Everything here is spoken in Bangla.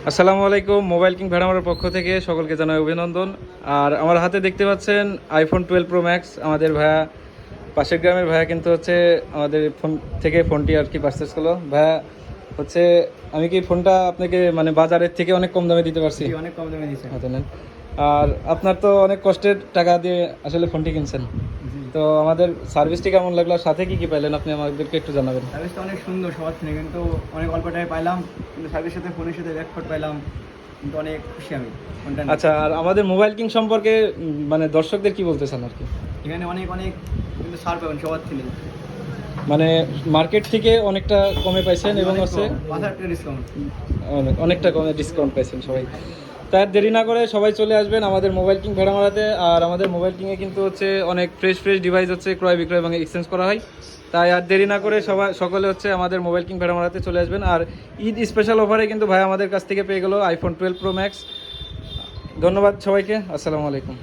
আসসালামু আলাইকুম। মোবাইল কিং ভেড়ামারার পক্ষ থেকে সকলকে জানাই অভিনন্দন। আর আমার হাতে দেখতে পাচ্ছেন আইফোন 12 প্রো ম্যাক্স। আমাদের ভাইয়া পাশের গ্রামের ভাইয়া কিন্তু হচ্ছে আমাদের ফোন থেকে ফোনটি আর কি পারচেস করলো। ভাইয়া হচ্ছে আমি কি ফোনটা আপনাকে মানে বাজারের থেকে অনেক কম দামে দিতে পারছি? অনেক কম দামে দিয়েছেন। হাতে নেন। আর আপনার তো অনেক কষ্টের টাকা দিয়ে আসলে ফোনটি কিনছেন, তো আমাদের সার্ভিসটি কেমন লাগলো আর সাথে কি কি পাইলেন আপনি আমাদেরকে একটু জানাবেন। সার্ভিসটা অনেক সুন্দর সবার থেকে, কিন্তু অনেক অল্প টাকায় পাইলাম, কিন্তু সার্ভিসের সাথে ফোনের সাথে ব্যাকফোর্ড পাইলাম, কিন্তু অনেক খুশি আমি ফোনটা নিয়ে। আচ্ছা, আর আমাদের মোবাইল কিং সম্পর্কে মানে দর্শকদের কি বলতে চান আর কি? এখানে অনেক অনেক কিন্তু ছাড় পাবেন সবার থেকে, মানে মার্কেট থেকে অনেকটা কমে পাইছেন এবং হচ্ছে 5,000 টাকা ডিসকাউন্ট। অনেকটা কমে ডিসকাউন্ট পাইছেন সবাই। তাই আর দেরি না করে সবাই চলে আসবেন আমাদের মোবাইল কিং ভেড়ামারাতে। আর আমাদের মোবাইল কিংয়ে কিন্তু হচ্ছে অনেক ফ্রেশ ডিভাইস হচ্ছে ক্রয় বিক্রয় এবং এক্সচেঞ্জ করা হয়। তাই আর দেরি না করে সকলে হচ্ছে আমাদের মোবাইল কিং ভেড়ামারাতে চলে আসবেন। আর ঈদ স্পেশাল অফারে কিন্তু ভাই আমাদের কাছ থেকে পেয়ে গেল আইফোন 12 প্রো ম্যাক্স। ধন্যবাদ সবাইকে, আসসালামু আলাইকুম।